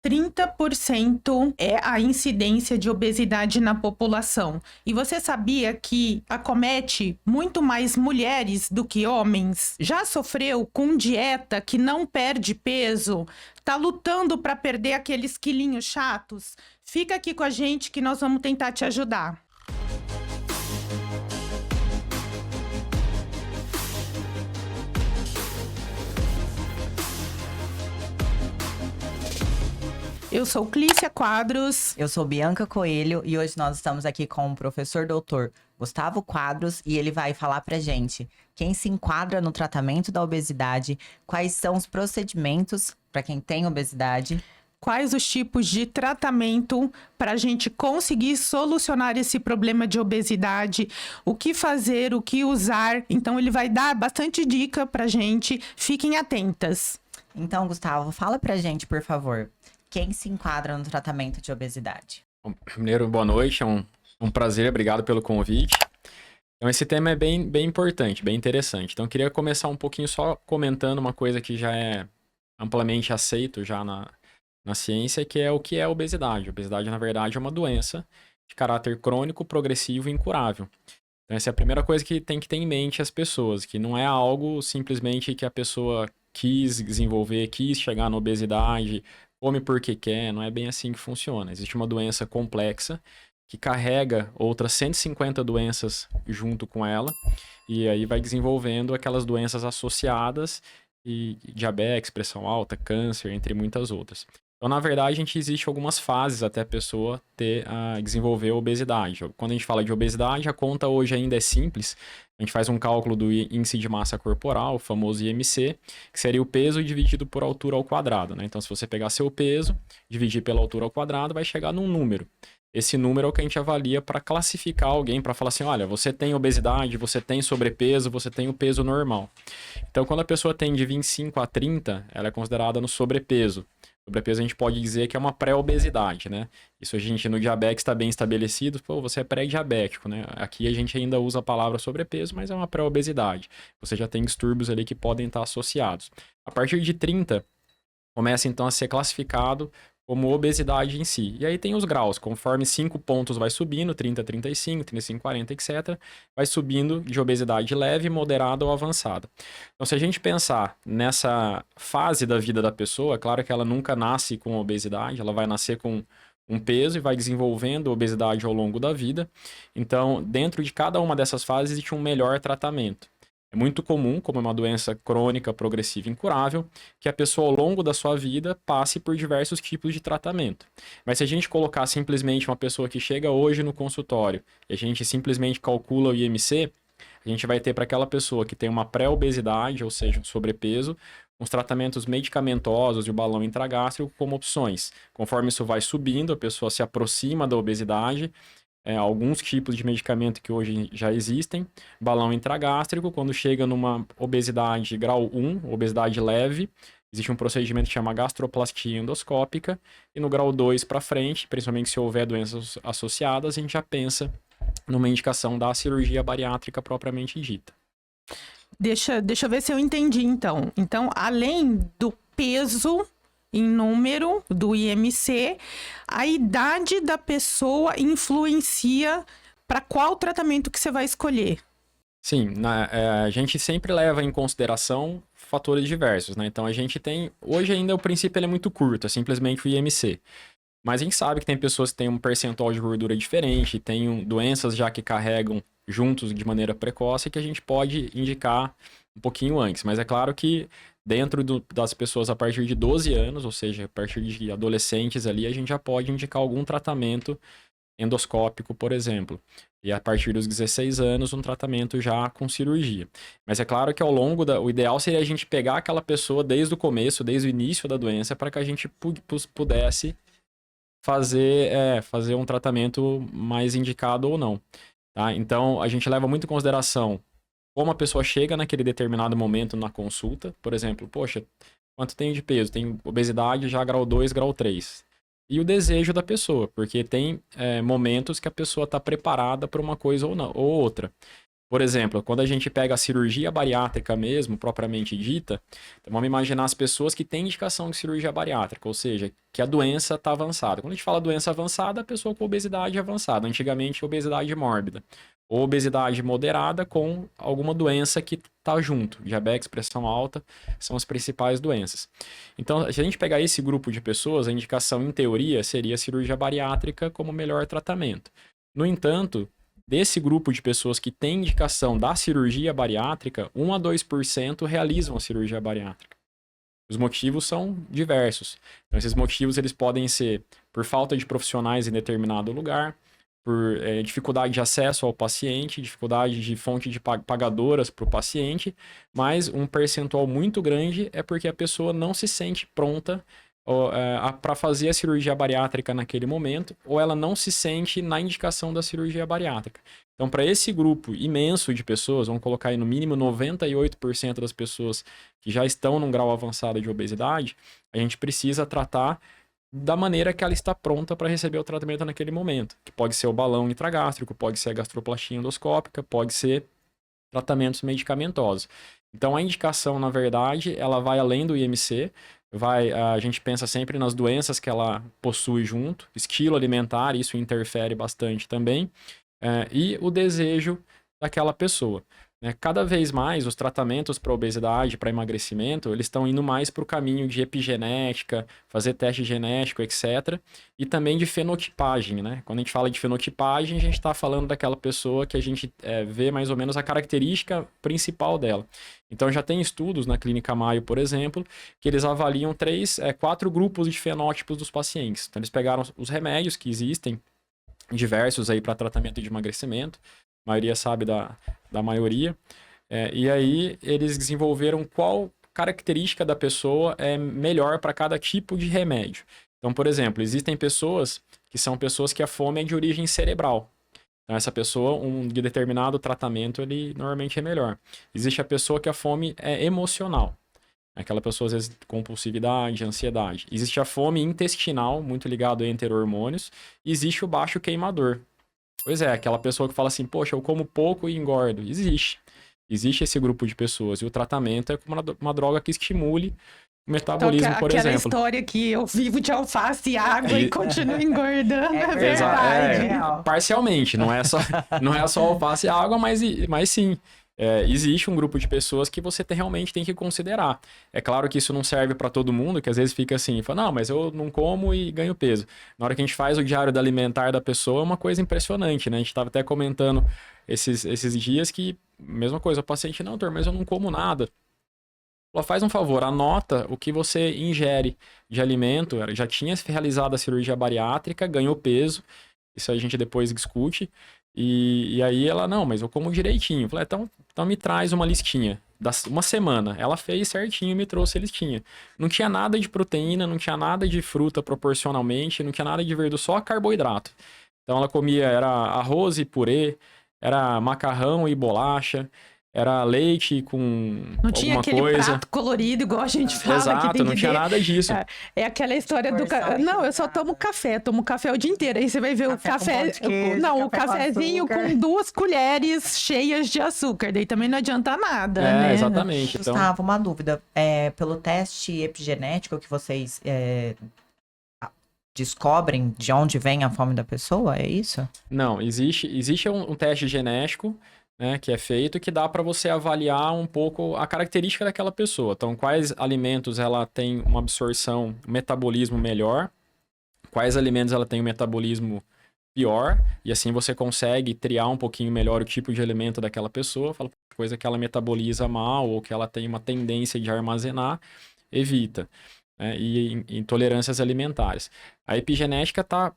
30% é a incidência de obesidade na população. E você sabia que acomete muito mais mulheres do que homens? Já sofreu com dieta que não perde peso? Tá lutando para perder aqueles quilinhos chatos? Fica aqui com a gente que nós vamos tentar te ajudar. Eu sou Clícia Quadros. Eu sou Bianca Coelho e hoje nós estamos aqui com o professor doutor Gustavo Quadros e ele vai falar pra gente quem se enquadra no tratamento da obesidade, quais são os procedimentos para quem tem obesidade. Quais os tipos de tratamento para a gente conseguir solucionar esse problema de obesidade, o que fazer, o que usar. Então, ele vai dar bastante dica para a gente. Fiquem atentas. Então, Gustavo, fala pra gente, por favor, quem se enquadra no tratamento de obesidade? Bom, primeiro, boa noite, é um prazer, obrigado pelo convite. Então, esse tema é bem importante, bem interessante. Então, eu queria começar um pouquinho só comentando uma coisa que já é amplamente aceito já na ciência, que é a obesidade. A obesidade, na verdade, é uma doença de caráter crônico, progressivo e incurável. Então, essa é a primeira coisa que tem que ter em mente as pessoas, que não é algo simplesmente que a pessoa quis desenvolver, quis chegar na obesidade, come porque quer, não é bem assim que funciona. Existe uma doença complexa que carrega outras 150 doenças junto com ela, e aí vai desenvolvendo aquelas doenças associadas, e diabetes, pressão alta, câncer, entre muitas outras. Então, na verdade, existe algumas fases até a pessoa desenvolver a obesidade. Quando a gente fala de obesidade, a conta hoje ainda é simples. A gente faz um cálculo do índice de massa corporal, o famoso IMC, que seria o peso dividido por altura ao quadrado, né? Então, se você pegar seu peso, dividir pela altura ao quadrado, vai chegar num número. Esse número é o que a gente avalia para classificar alguém, para falar assim, olha, você tem obesidade, você tem sobrepeso, você tem o peso normal. Então, quando a pessoa tem de 25 a 30, ela é considerada no sobrepeso. Sobrepeso a gente pode dizer que é uma pré-obesidade, né? Isso a gente no diabetes está bem estabelecido, pô, você é pré-diabético, né? Aqui a gente ainda usa a palavra sobrepeso, mas é uma pré-obesidade. Você já tem distúrbios ali que podem estar associados. A partir de 30, começa então a ser classificado como obesidade em si. E aí tem os graus, conforme 5 pontos vai subindo, 30, 35, 35, 40, etc. Vai subindo de obesidade leve, moderada ou avançada. Então, se a gente pensar nessa fase da vida da pessoa, é claro que ela nunca nasce com obesidade, ela vai nascer com um peso e vai desenvolvendo obesidade ao longo da vida. Então, dentro de cada uma dessas fases existe um melhor tratamento. É muito comum, como é uma doença crônica, progressiva e incurável, que a pessoa ao longo da sua vida passe por diversos tipos de tratamento. Mas se a gente colocar simplesmente uma pessoa que chega hoje no consultório e a gente simplesmente calcula o IMC, a gente vai ter para aquela pessoa que tem uma pré-obesidade, ou seja, um sobrepeso, os tratamentos medicamentosos e o balão intragástrico como opções. Conforme isso vai subindo, a pessoa se aproxima da obesidade, alguns tipos de medicamento que hoje já existem, balão intragástrico, quando chega numa obesidade grau 1, obesidade leve, existe um procedimento que chama gastroplastia endoscópica, e no grau 2 para frente, principalmente se houver doenças associadas, a gente já pensa numa indicação da cirurgia bariátrica propriamente dita. Deixa eu ver se eu entendi, então. Então, além do peso em número do IMC, a idade da pessoa influencia para qual tratamento que você vai escolher. Sim, a gente sempre leva em consideração fatores diversos, né? Então a gente tem, hoje ainda o princípio ele é muito curto, é simplesmente o IMC. Mas a gente sabe que tem pessoas que têm um percentual de gordura diferente, tem doenças já que carregam juntos de maneira precoce que a gente pode indicar um pouquinho antes. Mas é claro que dentro das pessoas a partir de 12 anos, ou seja, a partir de adolescentes ali, a gente já pode indicar algum tratamento endoscópico, por exemplo. E a partir dos 16 anos, um tratamento já com cirurgia. Mas é claro que ao longo o ideal seria a gente pegar aquela pessoa desde o começo, desde o início da doença, para que a gente pudesse fazer um tratamento mais indicado ou não. Tá? Então, a gente leva muito em consideração como a pessoa chega naquele determinado momento na consulta. Por exemplo, poxa, quanto tem de peso? Tem obesidade já grau 2, grau 3. E o desejo da pessoa, porque tem momentos que a pessoa está preparada para uma coisa ou outra. Por exemplo, quando a gente pega a cirurgia bariátrica mesmo, propriamente dita, então vamos imaginar as pessoas que têm indicação de cirurgia bariátrica, ou seja, que a doença está avançada. Quando a gente fala doença avançada, a pessoa com obesidade avançada, antigamente obesidade mórbida, ou obesidade moderada com alguma doença que está junto, diabetes, pressão alta, são as principais doenças. Então, se a gente pegar esse grupo de pessoas, a indicação em teoria seria a cirurgia bariátrica como melhor tratamento. No entanto, desse grupo de pessoas que têm indicação da cirurgia bariátrica, 1 a 2% realizam a cirurgia bariátrica. Os motivos são diversos. Então, esses motivos eles podem ser por falta de profissionais em determinado lugar, por dificuldade de acesso ao paciente, dificuldade de fonte de pagadoras para o paciente, mas um percentual muito grande é porque a pessoa não se sente pronta para fazer a cirurgia bariátrica naquele momento, ou ela não se sente na indicação da cirurgia bariátrica. Então, para esse grupo imenso de pessoas, vamos colocar aí no mínimo 98% das pessoas que já estão num grau avançado de obesidade, a gente precisa tratar da maneira que ela está pronta para receber o tratamento naquele momento, que pode ser o balão intragástrico, pode ser a gastroplastia endoscópica, pode ser tratamentos medicamentosos. Então, a indicação, na verdade, ela vai além do IMC, a gente pensa sempre nas doenças que ela possui junto, estilo alimentar, isso interfere bastante também, e o desejo daquela pessoa. Cada vez mais os tratamentos para obesidade, para emagrecimento, eles estão indo mais para o caminho de epigenética, fazer teste genético, etc. E também de fenotipagem, né? Quando a gente fala de fenotipagem, a gente está falando daquela pessoa que a gente vê mais ou menos a característica principal dela. Então já tem estudos na Clínica Mayo, por exemplo, que eles avaliam 4 grupos de fenótipos dos pacientes. Então eles pegaram os remédios que existem, diversos aí para tratamento de emagrecimento, a maioria sabe da maioria. E aí eles desenvolveram qual característica da pessoa é melhor para cada tipo de remédio. Então, por exemplo, existem pessoas que são pessoas que a fome é de origem cerebral. Então, essa pessoa, de determinado tratamento, ele normalmente é melhor. Existe a pessoa que a fome é emocional. Aquela pessoa, às vezes, compulsividade, ansiedade. Existe a fome intestinal, muito ligado a enterormônios. E existe o baixo queimador. Pois é, aquela pessoa que fala assim, poxa, eu como pouco e engordo. Existe esse grupo de pessoas. E o tratamento é como uma droga que estimule o metabolismo, então, por exemplo. Aquela história que eu vivo de alface e água e continuo engordando, é verdade. Parcialmente, não é só alface e água, mas sim. Existe um grupo de pessoas que você realmente tem que considerar. É claro que isso não serve para todo mundo, que às vezes fica assim, fala, não, mas eu não como e ganho peso. Na hora que a gente faz o diário alimentar da pessoa, é uma coisa impressionante, né? A gente estava até comentando esses dias que, mesma coisa, o paciente, não, doutor, mas eu não como nada. Ela faz um favor, anota o que você ingere de alimento, já tinha realizado a cirurgia bariátrica, ganhou peso, isso a gente depois discute. E aí ela, não, mas eu como direitinho. Eu falei, então me traz uma listinha. Uma semana. Ela fez certinho e me trouxe a listinha. Não tinha nada de proteína, não tinha nada de fruta proporcionalmente, não tinha nada de verdura, só carboidrato. Então ela comia, era arroz e purê, era macarrão e bolacha, era leite com não tinha aquele prato colorido, igual a gente fala. Exato, que não tinha nada disso. É aquela história do... Não, eu só tomo café o dia inteiro. Aí você vai ver o café... Não, o cafezinho com 2 colheres cheias de açúcar. Daí também não adianta nada, né? Exatamente. Então... Gustavo, uma dúvida. Pelo teste epigenético que vocês descobrem de onde vem a fome da pessoa, é isso? Não, existe um teste genético, né, que é feito, que dá para você avaliar um pouco a característica daquela pessoa. Então, quais alimentos ela tem uma absorção, um metabolismo melhor, quais alimentos ela tem um metabolismo pior, e assim você consegue triar um pouquinho melhor o tipo de alimento daquela pessoa, fala coisa que ela metaboliza mal ou que ela tem uma tendência de armazenar, evita. Né, e intolerâncias alimentares. A epigenética está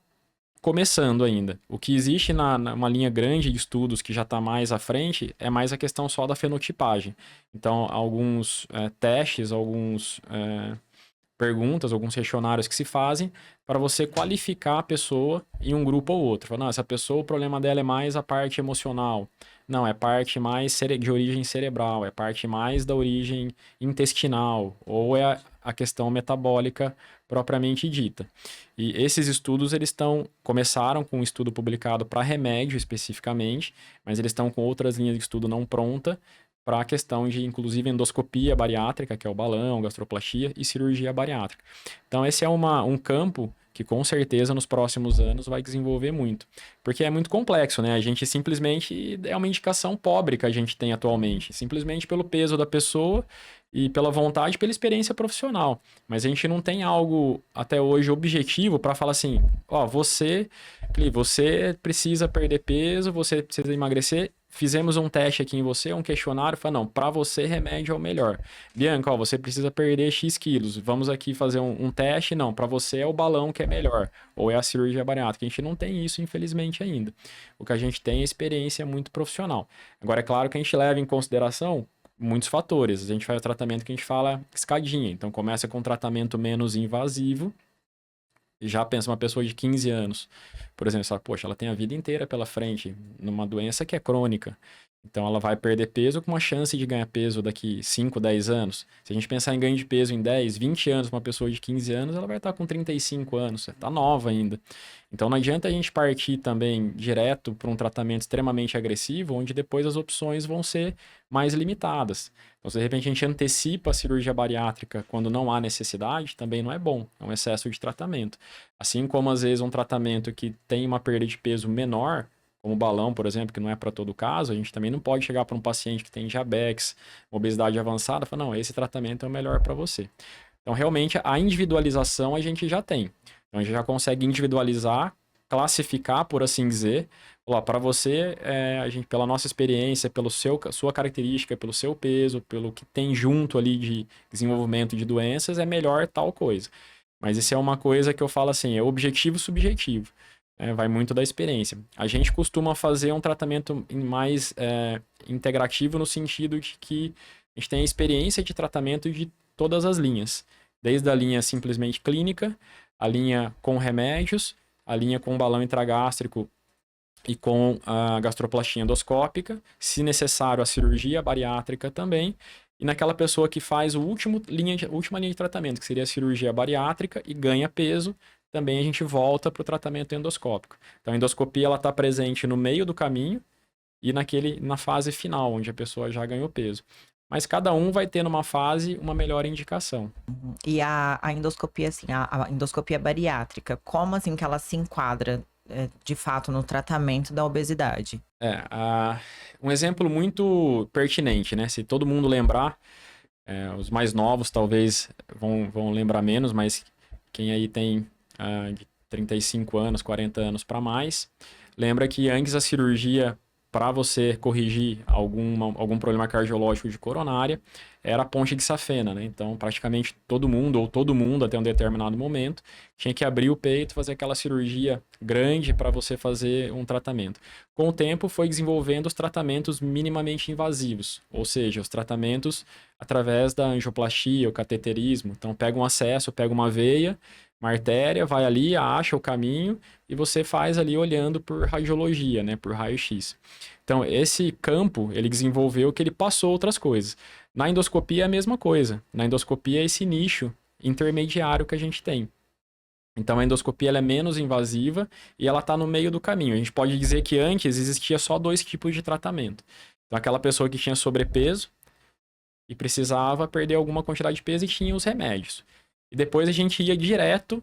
começando ainda. O que existe numa linha grande de estudos que já está mais à frente é mais a questão só da fenotipagem. Então, alguns testes, alguns perguntas, alguns questionários que se fazem para você qualificar a pessoa em um grupo ou outro. Fala, não, essa pessoa, o problema dela é mais a parte emocional. Não, é parte mais de origem cerebral, é parte mais da origem intestinal, ou é a questão metabólica propriamente dita. E esses estudos, começaram com um estudo publicado para remédio especificamente, mas eles estão com outras linhas de estudo não pronta para a questão de, inclusive, endoscopia bariátrica, que é o balão, gastroplastia, e cirurgia bariátrica. Então, esse é um campo que, com certeza, nos próximos anos vai desenvolver muito. Porque é muito complexo, né? A gente simplesmente é uma indicação pobre que a gente tem atualmente, simplesmente pelo peso da pessoa e pela vontade, pela experiência profissional. Mas a gente não tem algo, até hoje, objetivo para falar assim, ó, você precisa perder peso, você precisa emagrecer, fizemos um teste aqui em você, um questionário, fala, não, para você remédio é o melhor. Bianca, ó, você precisa perder X quilos, vamos aqui fazer um teste, não, para você é o balão que é melhor, ou é a cirurgia bariátrica. A gente não tem isso, infelizmente, ainda. O que a gente tem é experiência muito profissional. Agora, é claro que a gente leva em consideração muitos fatores. A gente faz o tratamento que a gente fala escadinha. Então, começa com um tratamento menos invasivo. E já pensa uma pessoa de 15 anos, por exemplo, sabe, poxa, ela tem a vida inteira pela frente, numa doença que é crônica. Então, ela vai perder peso com uma chance de ganhar peso daqui 5, 10 anos. Se a gente pensar em ganho de peso em 10, 20 anos, uma pessoa de 15 anos, ela vai estar com 35 anos, está nova ainda. Então, não adianta a gente partir também direto para um tratamento extremamente agressivo, onde depois as opções vão ser mais limitadas. Então, se de repente a gente antecipa a cirurgia bariátrica quando não há necessidade, também não é bom, é um excesso de tratamento. Assim como, às vezes, um tratamento que tem uma perda de peso menor, como o balão, por exemplo, que não é para todo caso, a gente também não pode chegar para um paciente que tem diabetes, obesidade avançada, e falar, não, esse tratamento é o melhor para você. Então, realmente, a individualização a gente já tem. Então, a gente já consegue individualizar, classificar, por assim dizer. Para você, a gente, pela nossa experiência, pela sua característica, pelo seu peso, pelo que tem junto ali de desenvolvimento de doenças, é melhor tal coisa. Mas isso é uma coisa que eu falo assim, é objetivo subjetivo. Vai muito da experiência. A gente costuma fazer um tratamento mais integrativo no sentido de que a gente tem a experiência de tratamento de todas as linhas. Desde a linha simplesmente clínica, a linha com remédios, a linha com balão intragástrico e com a gastroplastia endoscópica, se necessário a cirurgia bariátrica também, e naquela pessoa que faz última linha de tratamento, que seria a cirurgia bariátrica e ganha peso, também a gente volta para o tratamento endoscópico. Então, a endoscopia está presente no meio do caminho e na fase final, onde a pessoa já ganhou peso. Mas cada um vai ter numa fase uma melhor indicação. E a endoscopia, assim, a endoscopia bariátrica, como assim que ela se enquadra de fato no tratamento da obesidade? Um exemplo muito pertinente, né? Se todo mundo lembrar, os mais novos talvez vão lembrar menos, mas quem aí tem de 35 anos, 40 anos para mais, lembra que antes a cirurgia, para você corrigir algum problema cardiológico de coronária, era a ponte de safena, né? Então, praticamente todo mundo, até um determinado momento, tinha que abrir o peito, fazer aquela cirurgia grande para você fazer um tratamento. Com o tempo, foi desenvolvendo os tratamentos minimamente invasivos, ou seja, os tratamentos através da angioplastia, o cateterismo. Então, pega um acesso, pega uma veia, uma artéria, vai ali, acha o caminho e você faz ali olhando por radiologia, né, por raio-x. Então, esse campo, ele desenvolveu que ele passou outras coisas. Na endoscopia é a mesma coisa. Na endoscopia é esse nicho intermediário que a gente tem. Então, a endoscopia ela é menos invasiva e ela está no meio do caminho. A gente pode dizer que antes existia só 2 tipos de tratamento. Então, aquela pessoa que tinha sobrepeso e precisava perder alguma quantidade de peso e tinha os remédios. E depois a gente ia direto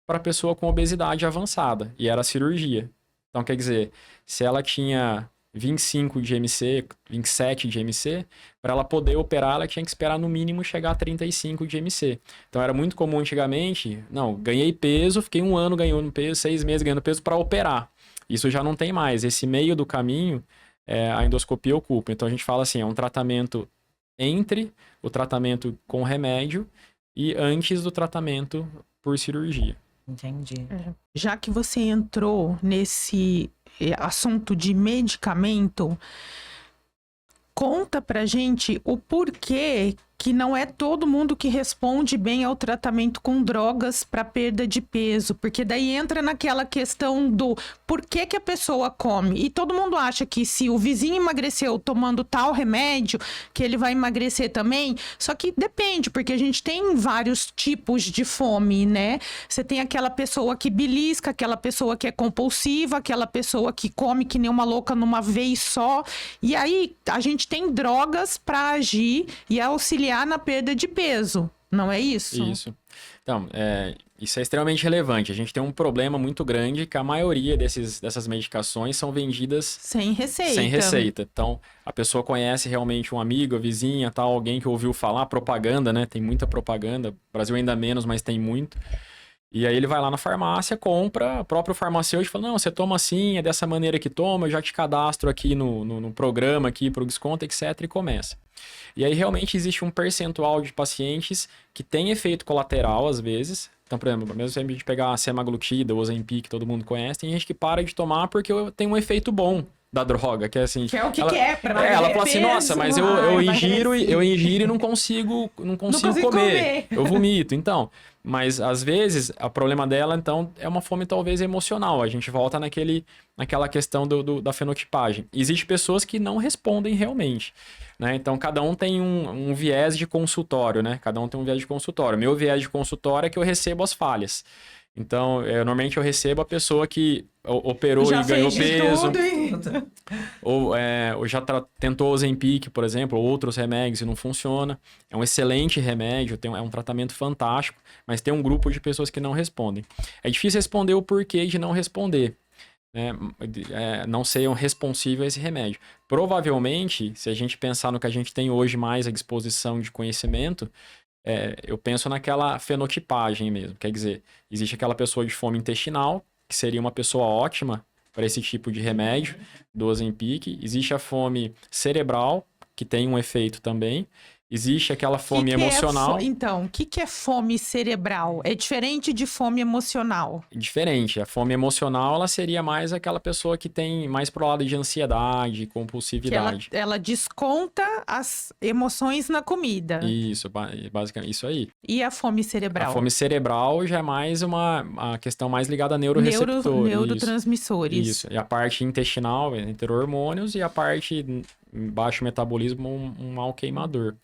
para a pessoa com obesidade avançada, e era a cirurgia. Então, quer dizer, se ela tinha 25 de MC, 27 de MC, para ela poder operar, ela tinha que esperar no mínimo chegar a 35 de MC. Então, era muito comum antigamente, não, ganhei peso, fiquei 1 ano ganhando peso, 6 meses ganhando peso para operar. Isso já não tem mais. Esse meio do caminho, a endoscopia ocupa. Então, a gente fala assim, é um tratamento entre o tratamento com remédio e antes do tratamento por cirurgia. Entendi. Já que você entrou nesse assunto de medicamento, conta pra gente o porquê que não é todo mundo que responde bem ao tratamento com drogas para perda de peso, porque daí entra naquela questão do por que que a pessoa come. E todo mundo acha que se o vizinho emagreceu tomando tal remédio, que ele vai emagrecer também. Só que depende, porque a gente tem vários tipos de fome, né? Você tem aquela pessoa que belisca, aquela pessoa que é compulsiva, aquela pessoa que come que nem uma louca numa vez só. E aí a gente tem drogas para agir e auxiliar na perda de peso, não é isso? Isso. Então, isso é extremamente relevante. A gente tem um problema muito grande que a maioria dessas medicações são vendidas sem receita. sem receita. Então, a pessoa conhece realmente um amigo, a vizinha, tal, alguém que ouviu falar, propaganda, né? Tem muita propaganda. No Brasil ainda menos, mas tem muito. E aí ele vai lá na farmácia, compra, o próprio farmacêutico fala, não, você toma assim, é dessa maneira que toma, eu já te cadastro aqui no programa aqui pro desconto, etc, e começa. E aí realmente existe um percentual de pacientes que tem efeito colateral às vezes. Então, por exemplo, mesmo se a gente pegar a semaglutida, o Ozempic, que todo mundo conhece, tem gente que para de tomar porque tem um efeito bom da droga, que é assim... Que é o que ela, quer pra ela fala assim, nossa, mas eu ingiro e não consigo comer. Eu vomito, então... Mas, às vezes, o problema dela, então, é uma fome talvez emocional. A gente volta naquela questão da fenotipagem. Existem pessoas que não respondem realmente, né? Então, cada um tem um viés de consultório, né? Cada um tem um viés de consultório. Meu viés de consultório é que eu recebo as falhas. Então, normalmente eu recebo a pessoa que operou já e ganhou peso. Ou já tentou Ozempic, por exemplo, ou outros remédios e não funciona. É um excelente remédio, é um tratamento fantástico, mas tem um grupo de pessoas que não respondem. É difícil responder o porquê de não responder, né? Não ser responsível a esse remédio. Provavelmente, se a gente pensar no que a gente tem hoje mais à disposição de conhecimento, eu penso naquela fenotipagem mesmo. Quer dizer, existe aquela pessoa de fome intestinal, que seria uma pessoa ótima para esse tipo de remédio, do Ozempic. Existe a fome cerebral, que tem um efeito também. Existe aquela fome emocional. Então, o que é fome cerebral? É diferente de fome emocional? Diferente. A fome emocional, ela seria mais aquela pessoa que tem mais pro lado de ansiedade, compulsividade. Que ela desconta as emoções na comida. Isso, basicamente, isso aí. E a fome cerebral? A fome cerebral já é mais uma questão mais ligada a neuroreceptores. Neurotransmissores. Isso. E a parte intestinal, entre hormônios, e a parte baixo metabolismo, um mal queimador.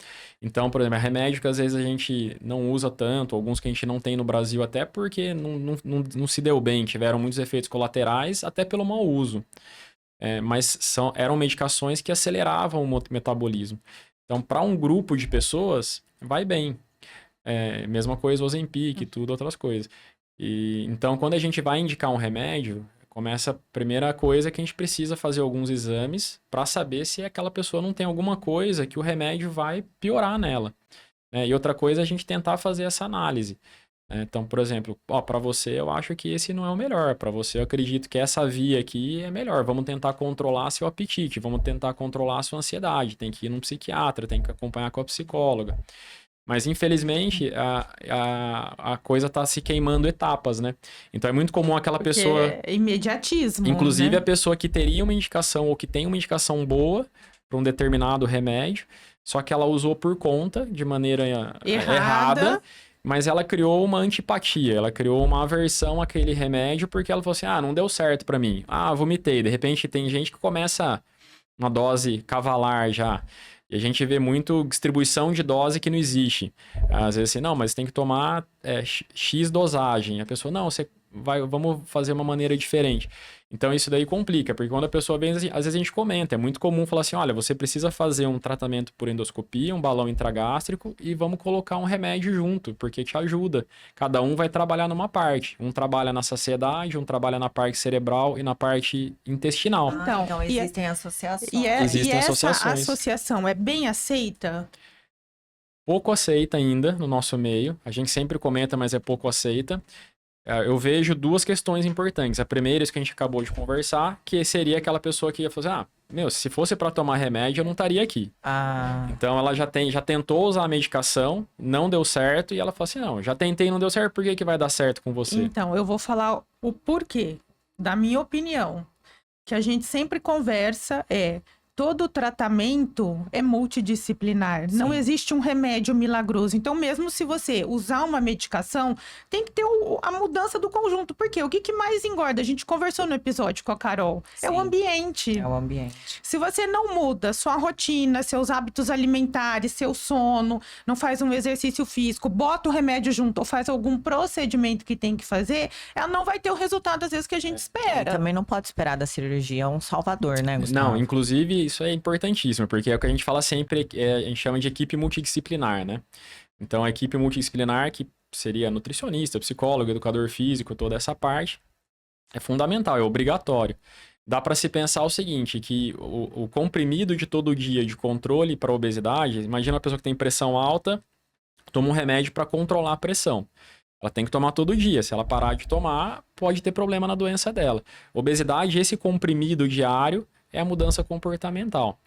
Então, por exemplo, é remédio que às vezes a gente não usa tanto, alguns que a gente não tem no Brasil, até porque não se deu bem, tiveram muitos efeitos colaterais, até pelo mau uso. Mas eram medicações que aceleravam o metabolismo. Então, para um grupo de pessoas, vai bem. Mesma coisa o Ozempic, tudo, outras coisas. Então, quando a gente vai indicar um remédio, começa a primeira coisa que a gente precisa fazer alguns exames para saber se aquela pessoa não tem alguma coisa que o remédio vai piorar nela, né? E outra coisa é a gente tentar fazer essa análise. Então, por exemplo, para você eu acho que esse não é o melhor, para você eu acredito que essa via aqui é melhor, vamos tentar controlar seu apetite, vamos tentar controlar a sua ansiedade, tem que ir num psiquiatra, tem que acompanhar com a psicóloga. Mas, infelizmente, a coisa está se queimando etapas, né? Então, é muito comum aquela pessoa... É imediatismo, inclusive, né? a pessoa que teria uma indicação ou que tem uma indicação boa para um determinado remédio, só que ela usou por conta, de maneira errada, mas ela criou uma antipatia, ela criou uma aversão àquele remédio porque ela falou assim, não deu certo para mim. Vomitei. De repente, tem gente que começa uma dose cavalar já. E a gente vê muito distribuição de dose que não existe. Às vezes assim, não, mas tem que tomar X dosagem. A pessoa, não, vamos fazer uma maneira diferente. Então isso daí complica, porque quando a pessoa vem, às vezes a gente comenta, é muito comum falar assim, olha, você precisa fazer um tratamento por endoscopia, um balão intragástrico e vamos colocar um remédio junto, porque te ajuda. Cada um vai trabalhar numa parte. Um trabalha na saciedade, um trabalha na parte cerebral e na parte intestinal. Então existem associações. Existem essa associações. Associação é bem aceita? Pouco aceita ainda no nosso meio. A gente sempre comenta, mas é pouco aceita. Eu vejo duas questões importantes. A primeira, isso que a gente acabou de conversar, que seria aquela pessoa que ia fazer, se fosse para tomar remédio, eu não estaria aqui. Então, ela já tentou usar a medicação, não deu certo, e ela falou assim, não, já tentei e não deu certo, por que vai dar certo com você? Então, eu vou falar o porquê, da minha opinião, que a gente sempre conversa todo tratamento é multidisciplinar. Sim. Não existe um remédio milagroso. Então, mesmo se você usar uma medicação, tem que ter a mudança do conjunto. Por quê? O que mais engorda? A gente conversou no episódio com a Carol. É o Sim. ambiente. É o ambiente. Se você não muda sua rotina, seus hábitos alimentares, seu sono, não faz um exercício físico, bota o remédio junto ou faz algum procedimento que tem que fazer, ela não vai ter o resultado, às vezes, que a gente E espera. também não pode esperar da cirurgia um salvador, né, Gustavo? Não, inclusive isso é importantíssimo, porque é o que a gente fala sempre, a gente chama de equipe multidisciplinar, né? Então, a equipe multidisciplinar, que seria nutricionista, psicólogo, educador físico, toda essa parte, é fundamental, é obrigatório. Dá para se pensar o seguinte, que o comprimido de todo dia de controle para obesidade, imagina uma pessoa que tem pressão alta, toma um remédio para controlar a pressão. Ela tem que tomar todo dia. Se ela parar de tomar, pode ter problema na doença dela. Obesidade, esse comprimido diário, é a mudança comportamental.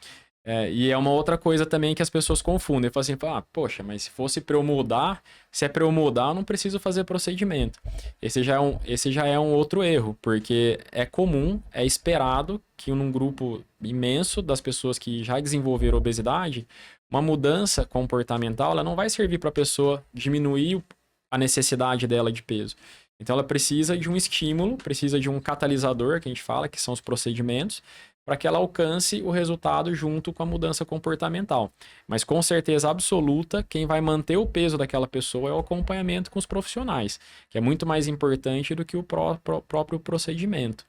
E é uma outra coisa também que as pessoas confundem. Falam assim, poxa, mas se fosse para eu mudar, se é para eu mudar, eu não preciso fazer procedimento. Esse já é um outro erro, porque é comum, é esperado que num grupo imenso das pessoas que já desenvolveram obesidade, uma mudança comportamental, ela não vai servir para a pessoa diminuir a necessidade dela de peso. Então ela precisa de um estímulo, precisa de um catalisador, que a gente fala, que são os procedimentos, para que ela alcance o resultado junto com a mudança comportamental. Mas com certeza absoluta, quem vai manter o peso daquela pessoa é o acompanhamento com os profissionais, que é muito mais importante do que o próprio procedimento,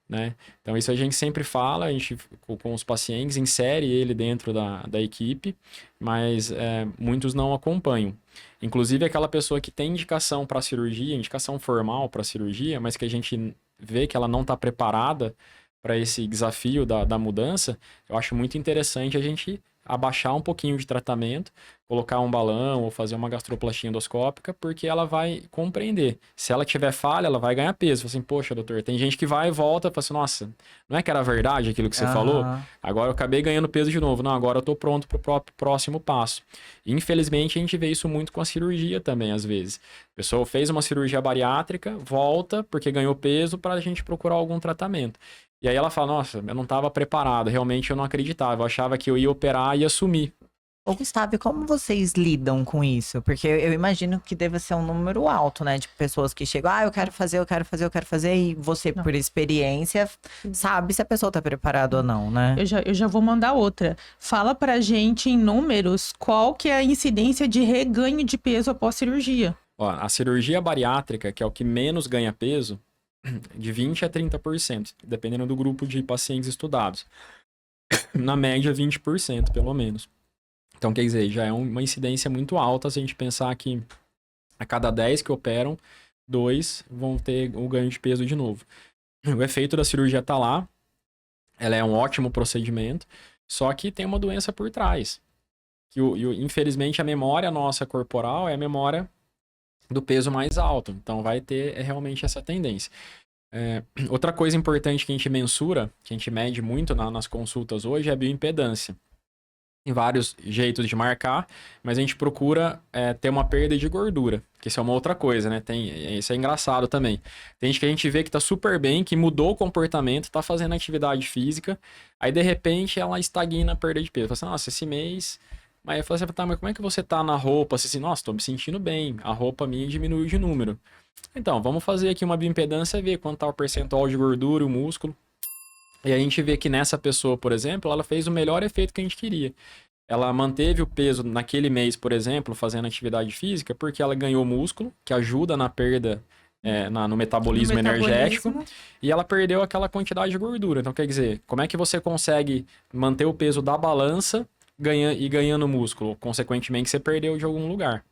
né? Então isso a gente sempre fala, a gente com os pacientes insere ele dentro da equipe, mas muitos não acompanham. Inclusive aquela pessoa que tem indicação para cirurgia, indicação formal para cirurgia, mas que a gente vê que ela não está preparada para esse desafio da mudança, eu acho muito interessante a gente abaixar um pouquinho de tratamento, colocar um balão ou fazer uma gastroplastia endoscópica, porque ela vai compreender. Se ela tiver falha, ela vai ganhar peso. Fala assim, poxa, doutor, tem gente que vai e volta e fala assim, nossa, não é que era verdade aquilo que você falou? Agora eu acabei ganhando peso de novo. Não, agora eu tô pronto pro próximo passo. E, infelizmente, a gente vê isso muito com a cirurgia também, às vezes. A pessoa fez uma cirurgia bariátrica, volta porque ganhou peso para a gente procurar algum tratamento. E aí ela fala, nossa, eu não estava preparado, realmente eu não acreditava, eu achava que eu ia operar e ia sumir. Ô, Gustavo, e como vocês lidam com isso? Porque eu imagino que deve ser um número alto, né? De pessoas que chegam, eu quero fazer, e você, por experiência, sabe se a pessoa tá preparada ou não, né? Eu já vou mandar outra. Fala pra gente em números qual que é a incidência de reganho de peso após cirurgia. Ó, a cirurgia bariátrica, que é o que menos ganha peso, de 20% a 30%, dependendo do grupo de pacientes estudados. Na média, 20%, pelo menos. Então, quer dizer, já é uma incidência muito alta se a gente pensar que a cada 10 que operam, 2 vão ter o ganho de peso de novo. O efeito da cirurgia tá lá, ela é um ótimo procedimento, só que tem uma doença por trás. Infelizmente, a memória nossa corporal é a memória do peso mais alto. Então, vai ter realmente essa tendência. Outra coisa importante que a gente mensura, que a gente mede muito nas consultas hoje, é a bioimpedância. Tem vários jeitos de marcar, mas a gente procura ter uma perda de gordura, que isso é uma outra coisa, né? Isso é engraçado também. Tem gente que a gente vê que tá super bem, que mudou o comportamento, tá fazendo atividade física, aí de repente ela estagna a perda de peso. Fala assim, nossa, esse mês... Aí eu falei assim, tá, mas como é que você tá na roupa? Assim, nossa, tô me sentindo bem, a roupa minha diminuiu de número. Então, vamos fazer aqui uma bioimpedância e ver quanto tá o percentual de gordura e o músculo. E a gente vê que nessa pessoa, por exemplo, ela fez o melhor efeito que a gente queria. Ela manteve o peso naquele mês, por exemplo, fazendo atividade física, porque ela ganhou músculo, que ajuda na perda, no metabolismo energético, e ela perdeu aquela quantidade de gordura. Então, quer dizer, como é que você consegue manter o peso da balança ganhando músculo? Consequentemente, você perdeu de algum lugar,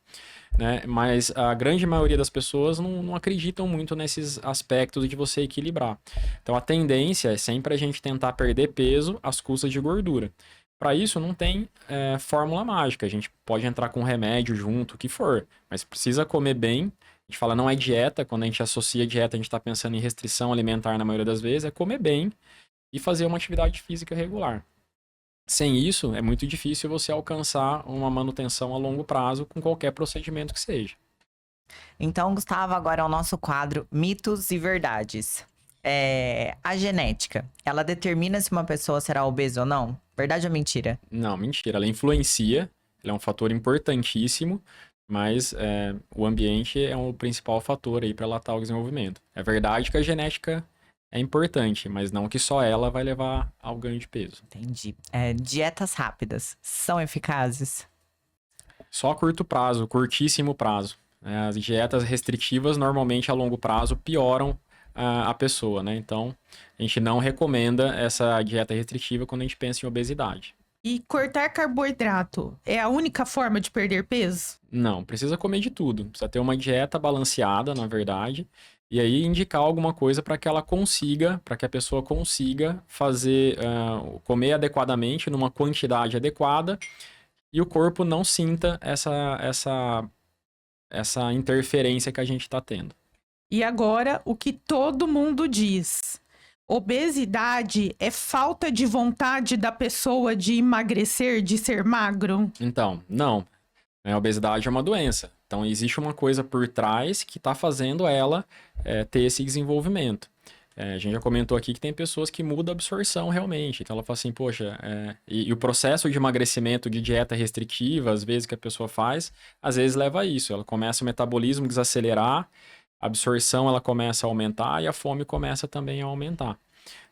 né? Mas a grande maioria das pessoas não acreditam muito nesses aspectos de você equilibrar. Então, a tendência é sempre a gente tentar perder peso às custas de gordura. Para isso, não tem fórmula mágica. A gente pode entrar com remédio junto, o que for, mas precisa comer bem. A gente fala, não é dieta. Quando a gente associa dieta, a gente está pensando em restrição alimentar na maioria das vezes. É comer bem e fazer uma atividade física regular. Sem isso, é muito difícil você alcançar uma manutenção a longo prazo com qualquer procedimento que seja. Então, Gustavo, agora é o nosso quadro Mitos e Verdades. A genética, ela determina se uma pessoa será obesa ou não? Verdade ou mentira? Não, mentira. Ela influencia, ela é um fator importantíssimo, mas o ambiente é o principal fator aí para ela estar ao desenvolvimento. É verdade que a genética é importante, mas não que só ela vai levar ao ganho de peso. Entendi. Dietas rápidas são eficazes? Só a curto prazo, curtíssimo prazo. As dietas restritivas, normalmente a longo prazo, pioram a pessoa, né? Então, a gente não recomenda essa dieta restritiva quando a gente pensa em obesidade. E cortar carboidrato é a única forma de perder peso? Não, precisa comer de tudo. Precisa ter uma dieta balanceada, na verdade. E aí indicar alguma coisa para que ela consiga, para que a pessoa consiga fazer, comer adequadamente, numa quantidade adequada, e o corpo não sinta essa interferência que a gente está tendo. E agora, o que todo mundo diz: obesidade é falta de vontade da pessoa de emagrecer, de ser magro? Então, não. A obesidade é uma doença. Então, existe uma coisa por trás que está fazendo ela ter esse desenvolvimento. A gente já comentou aqui que tem pessoas que mudam a absorção realmente. Então, ela fala assim, poxa, e o processo de emagrecimento de dieta restritiva, às vezes que a pessoa faz, às vezes leva a isso. Ela começa o metabolismo a desacelerar, a absorção ela começa a aumentar e a fome começa também a aumentar,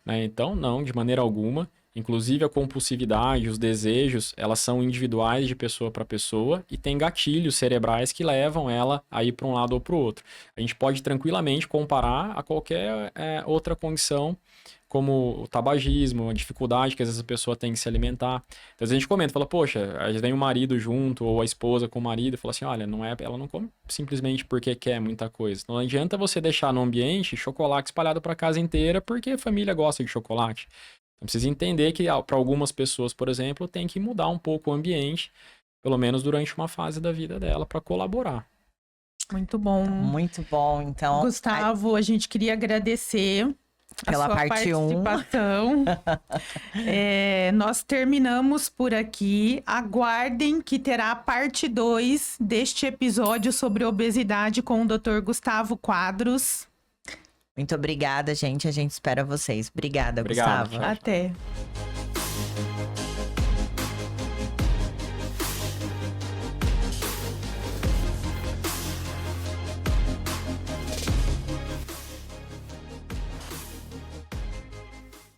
né? Então, não, de maneira alguma. Inclusive, a compulsividade, os desejos, elas são individuais de pessoa para pessoa e tem gatilhos cerebrais que levam ela a ir para um lado ou para o outro. A gente pode tranquilamente comparar a qualquer outra condição, como o tabagismo, a dificuldade que às vezes a pessoa tem que se alimentar. Então, a gente comenta, fala, poxa, às vezes vem o marido junto, ou a esposa com o marido, e fala assim, olha, ela não come simplesmente porque quer muita coisa. Não adianta você deixar no ambiente chocolate espalhado para a casa inteira, porque a família gosta de chocolate. Então, precisa entender que para algumas pessoas, por exemplo, tem que mudar um pouco o ambiente, pelo menos durante uma fase da vida dela, para colaborar. Muito bom. Muito bom, então. Gustavo, a gente queria agradecer pela a sua parte 1. participação. Nós terminamos por aqui. Aguardem que terá a parte 2 deste episódio sobre obesidade com o Dr. Gustavo Quadros. Muito obrigada, gente. A gente espera vocês. Obrigada, Obrigado, Gustavo. tchau. Até.